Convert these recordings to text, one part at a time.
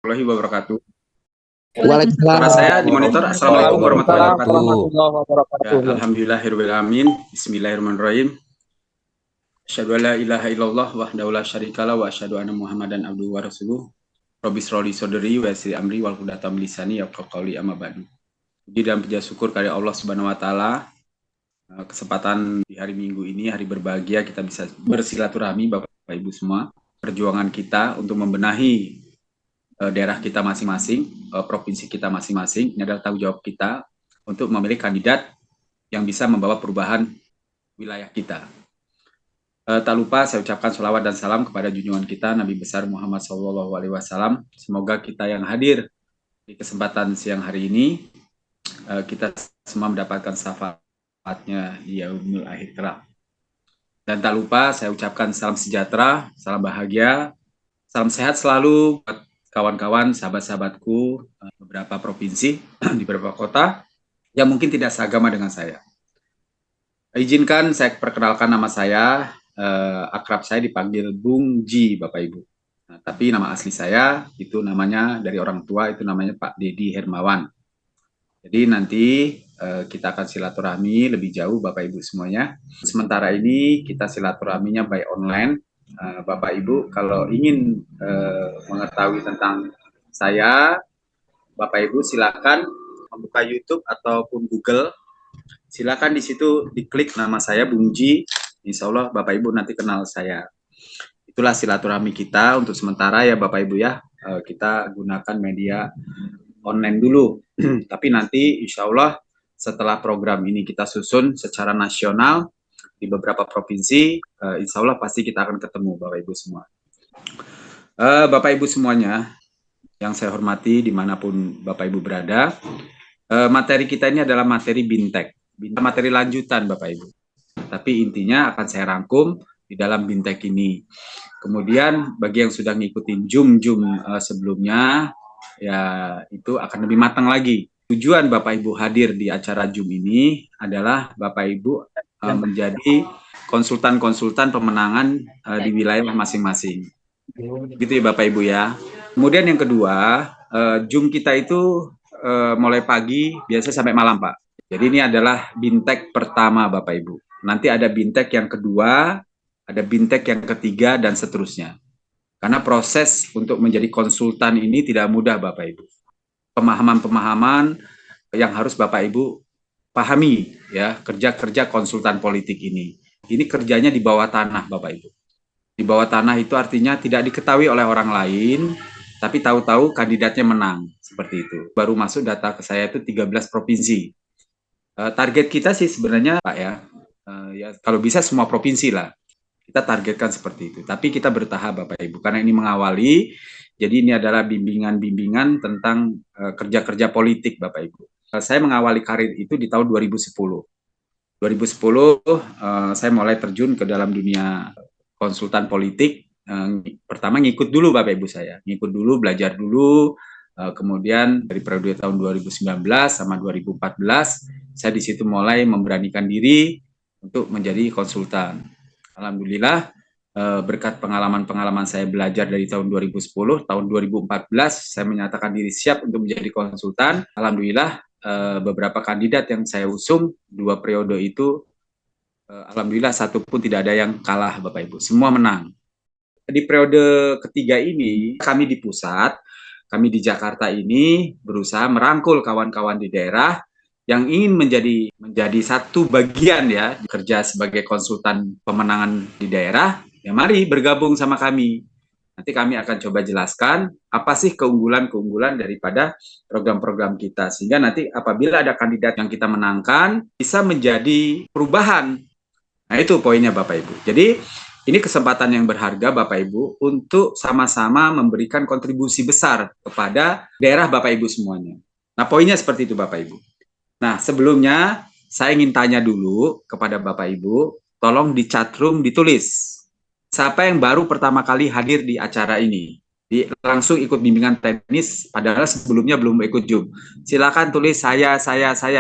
Warahmatullahi wabarakatuh. Suara saya Waalaikumsalam di monitor. Assalamualaikum warahmatullahi warahmatullahi Waalaikumsalam wabarakatuh. wabarakatuh. warahmatullahi Ya, wabarakatuh. alhamdulillahirobbilalamin. Bismillahirrahmanirrahim. Asyhadu an la ilaha illallah wahdahu la syarikalah wa asyhadu anna Muhammadan abduhu wa rasuluh. Rabbi shroli sadri wa yassir amri wahlul 'uqdatam min lisani yafqahu qawli amma ba'du. Puji dan puja syukur kepada Allah Subhanahu wa taala. Kesempatan di hari Minggu ini, hari berbahagia, kita bisa bersilaturahmi Bapak Ibu semua. Perjuangan kita untuk membenahi daerah kita masing-masing, provinsi kita masing-masing, ini adalah tanggung jawab kita untuk memilih kandidat yang bisa membawa perubahan wilayah kita. Tak lupa saya ucapkan sholawat dan salam kepada junjungan kita Nabi besar Muhammad SAW. Semoga kita yang hadir di kesempatan siang hari ini, kita semua mendapatkan syafaatnya di yaumul akhir kelak. Dan tak lupa saya ucapkan salam sejahtera, salam bahagia, salam sehat selalu buat kawan-kawan, sahabat-sahabatku, beberapa provinsi, di beberapa kota, yang mungkin tidak seagama dengan saya. Izinkan saya perkenalkan nama saya, akrab saya dipanggil Bung Ji, Bapak Ibu. Nah, tapi nama asli saya, itu namanya dari orang tua, itu namanya Pak Dedi Hermawan. Jadi nanti kita akan silaturahmi lebih jauh, Bapak Ibu semuanya. Sementara ini kita silaturahminya by online. Bapak Ibu kalau ingin mengetahui tentang saya, Bapak Ibu silakan membuka YouTube ataupun Google. Silakan di situ diklik nama saya Bung Ji. Insya Allah Bapak Ibu nanti kenal saya. Itulah silaturahmi kita untuk sementara ya Bapak Ibu ya. Kita gunakan media online dulu. Tapi nanti insya Allah setelah program ini kita susun secara nasional di beberapa provinsi, insya Allah pasti kita akan ketemu Bapak Ibu semua. Bapak Ibu semuanya yang saya hormati dimanapun Bapak Ibu berada, materi kita ini adalah materi Bintek, materi lanjutan Bapak Ibu. Tapi intinya akan saya rangkum di dalam Bintek ini. Kemudian bagi yang sudah ngikutin Zoom sebelumnya, ya itu akan lebih matang lagi. Tujuan Bapak Ibu hadir di acara Zoom ini adalah Bapak Ibu menjadi konsultan-konsultan pemenangan di wilayah masing-masing. Gitu ya Bapak Ibu ya. Kemudian yang kedua, Zoom kita itu mulai pagi biasa sampai malam Pak. Jadi ini adalah Bintek pertama Bapak Ibu. Nanti ada Bintek yang kedua, ada Bintek yang ketiga dan seterusnya. Karena proses untuk menjadi konsultan ini tidak mudah Bapak Ibu. Pemahaman-pemahaman yang harus Bapak Ibu pahami ya, kerja-kerja konsultan politik ini. Ini kerjanya di bawah tanah Bapak Ibu. Di bawah tanah itu artinya tidak diketahui oleh orang lain, tapi tahu-tahu kandidatnya menang, seperti itu. Baru masuk data ke saya itu 13 provinsi. Target kita sih sebenarnya Pak ya, kalau bisa semua provinsi lah. Kita targetkan seperti itu. Tapi kita bertahap Bapak Ibu, karena ini mengawali, jadi ini adalah bimbingan-bimbingan tentang kerja-kerja politik Bapak Ibu. Saya mengawali karir itu di tahun 2010. 2010 saya mulai terjun ke dalam dunia konsultan politik. Pertama ngikut dulu Bapak Ibu saya, ngikut dulu, belajar dulu. Kemudian dari periode tahun 2019 sama 2014, saya di situ mulai memberanikan diri untuk menjadi konsultan. Alhamdulillah berkat pengalaman-pengalaman saya belajar dari tahun 2010, tahun 2014 saya menyatakan diri siap untuk menjadi konsultan. Alhamdulillah beberapa kandidat yang saya usung 2 periode itu, alhamdulillah satu pun tidak ada yang kalah Bapak Ibu, semua menang. Di periode ketiga ini kami di pusat, kami di Jakarta ini berusaha merangkul kawan-kawan di daerah yang ingin menjadi satu bagian ya kerja sebagai konsultan pemenangan di daerah, ya mari bergabung sama kami. Nanti kami akan coba jelaskan apa sih keunggulan-keunggulan daripada program-program kita, sehingga nanti apabila ada kandidat yang kita menangkan bisa menjadi perubahan. Nah itu poinnya Bapak Ibu. Jadi ini kesempatan yang berharga Bapak Ibu untuk sama-sama memberikan kontribusi besar kepada daerah Bapak Ibu semuanya. Nah poinnya seperti itu Bapak Ibu. Nah, sebelumnya saya ingin tanya dulu kepada Bapak Ibu, tolong di chatroom ditulis. Siapa yang baru pertama kali hadir di acara ini? Langsung ikut bimbingan teknis, padahal sebelumnya belum ikut Zoom. Silakan tulis saya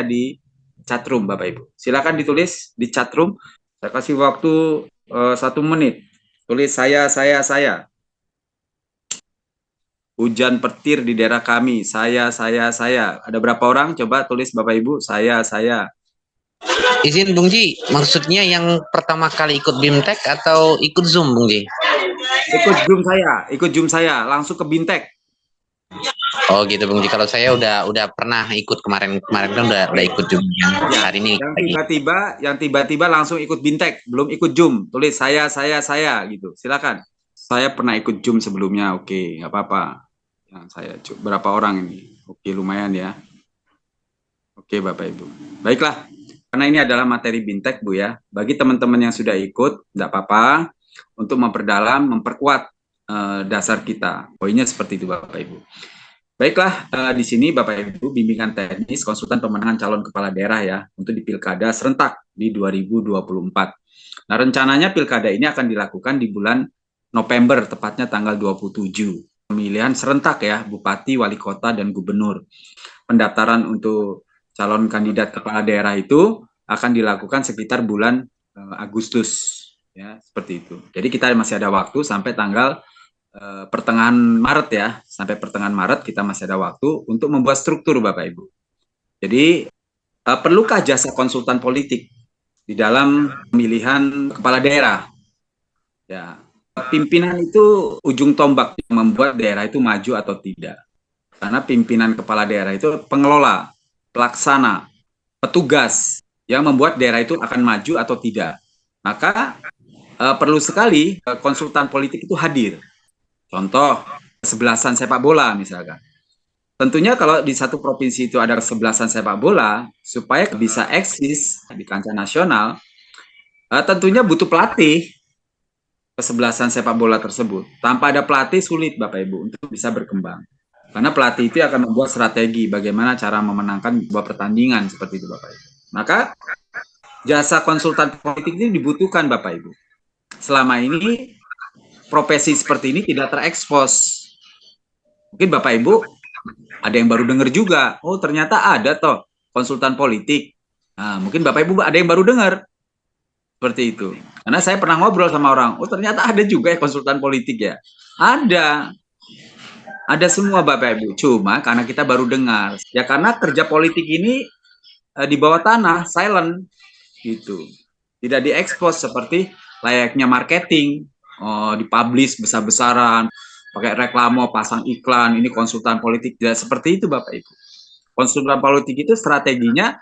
di chatroom Bapak Ibu. Silakan ditulis di chatroom. Saya kasih waktu 1 menit. Tulis saya. Hujan petir di daerah kami. Saya. Ada berapa orang? Coba tulis Bapak Ibu. Saya. Izin Bung Ji, maksudnya yang pertama kali ikut BIMTEK atau ikut Zoom Bung Ji? Ikut Zoom saya. Langsung ke Bintek. Oh gitu Bung Ji. Kalau saya udah pernah ikut kemarin kan udah ikut Zoom yang hari ini. Yang tiba-tiba langsung ikut Bintek, belum ikut Zoom. Tulis saya gitu. Silakan. Saya pernah ikut Zoom sebelumnya. Oke, nggak apa-apa. Yang saya berapa orang ini? Oke, lumayan ya. Oke, Bapak Ibu. Baiklah. Karena ini adalah materi Bintek, Bu ya. Bagi teman-teman yang sudah ikut, tidak apa-apa untuk memperdalam, memperkuat dasar kita. Poinnya seperti itu, Bapak Ibu. Baiklah, di sini Bapak Ibu, bimbingan teknis konsultan pemenangan calon kepala daerah ya, untuk di Pilkada serentak di 2024. Nah, rencananya Pilkada ini akan dilakukan di bulan November, tepatnya tanggal 27. Pemilihan serentak ya, Bupati, Wali Kota, dan Gubernur. Pendaftaran untuk calon kandidat kepala daerah itu akan dilakukan sekitar bulan Agustus, ya, seperti itu. Jadi kita masih ada waktu sampai tanggal pertengahan Maret ya, sampai pertengahan Maret kita masih ada waktu untuk membuat struktur Bapak Ibu. Jadi perlukah jasa konsultan politik di dalam pemilihan kepala daerah? Ya, pimpinan itu ujung tombak yang membuat daerah itu maju atau tidak. Karena pimpinan kepala daerah itu pengelola, pelaksana, petugas yang membuat daerah itu akan maju atau tidak. Maka perlu sekali konsultan politik itu hadir. Contoh, kesebelasan sepak bola misalkan. Tentunya kalau di satu provinsi itu ada kesebelasan sepak bola, supaya bisa eksis di kancah nasional, tentunya butuh pelatih kesebelasan sepak bola tersebut. Tanpa ada pelatih sulit Bapak Ibu untuk bisa berkembang. Karena pelatih itu akan membuat strategi bagaimana cara memenangkan sebuah pertandingan seperti itu Bapak Ibu. Maka jasa konsultan politik ini dibutuhkan Bapak Ibu. Selama ini profesi seperti ini tidak terekspos. Mungkin Bapak Ibu ada yang baru dengar juga. Oh ternyata ada toh konsultan politik. Nah, mungkin Bapak Ibu ada yang baru dengar. Seperti itu. Karena saya pernah ngobrol sama orang. Oh ternyata ada juga ya konsultan politik ya. Ada. Ada semua Bapak Ibu. Cuma karena kita baru dengar. Ya karena kerja politik ini di bawah tanah, silent. Gitu. Tidak diekspos seperti layaknya marketing. Dipublish besar-besaran, pakai reklamo, pasang iklan, ini konsultan politik. Tidak seperti itu Bapak Ibu. Konsultan politik itu strateginya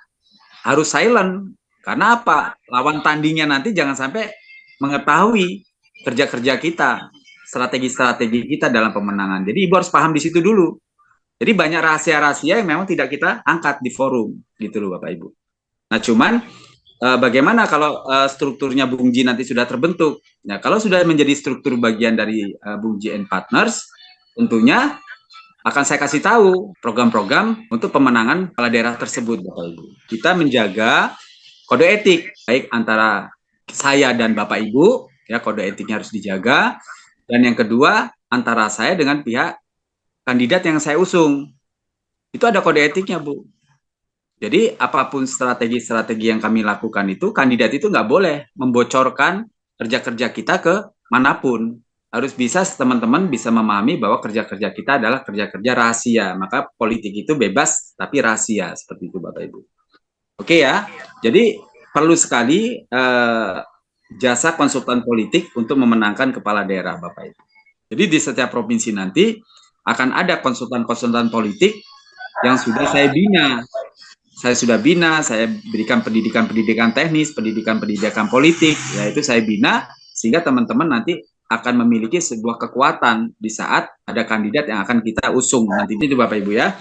harus silent. Karena apa? Lawan tandingnya nanti jangan sampai mengetahui kerja-kerja kita, strategi-strategi kita dalam pemenangan. Jadi Ibu harus paham di situ dulu. Jadi banyak rahasia-rahasia yang memang tidak kita angkat di forum, gitu loh Bapak Ibu. Nah cuman bagaimana kalau strukturnya Bung Ji nanti sudah terbentuk? Nah, kalau sudah menjadi struktur bagian dari Bung Ji and Partners, tentunya akan saya kasih tahu program-program untuk pemenangan kepala daerah tersebut, Bapak Ibu. Kita menjaga kode etik, baik antara saya dan Bapak Ibu, ya kode etiknya harus dijaga. Dan yang kedua, antara saya dengan pihak kandidat yang saya usung. Itu ada kode etiknya, Bu. Jadi apapun strategi-strategi yang kami lakukan itu, kandidat itu nggak boleh membocorkan kerja-kerja kita ke manapun. Harus bisa teman-teman bisa memahami bahwa kerja-kerja kita adalah kerja-kerja rahasia. Maka politik itu bebas tapi rahasia, seperti itu Bapak Ibu. Oke ya, jadi perlu sekali jasa konsultan politik untuk memenangkan kepala daerah Bapak Ibu. Jadi di setiap provinsi nanti akan ada konsultan-konsultan politik yang sudah saya bina. Saya sudah bina, saya berikan pendidikan-pendidikan teknis, pendidikan-pendidikan politik, yaitu saya bina sehingga teman-teman nanti akan memiliki sebuah kekuatan di saat ada kandidat yang akan kita usung nanti itu Bapak Ibu ya.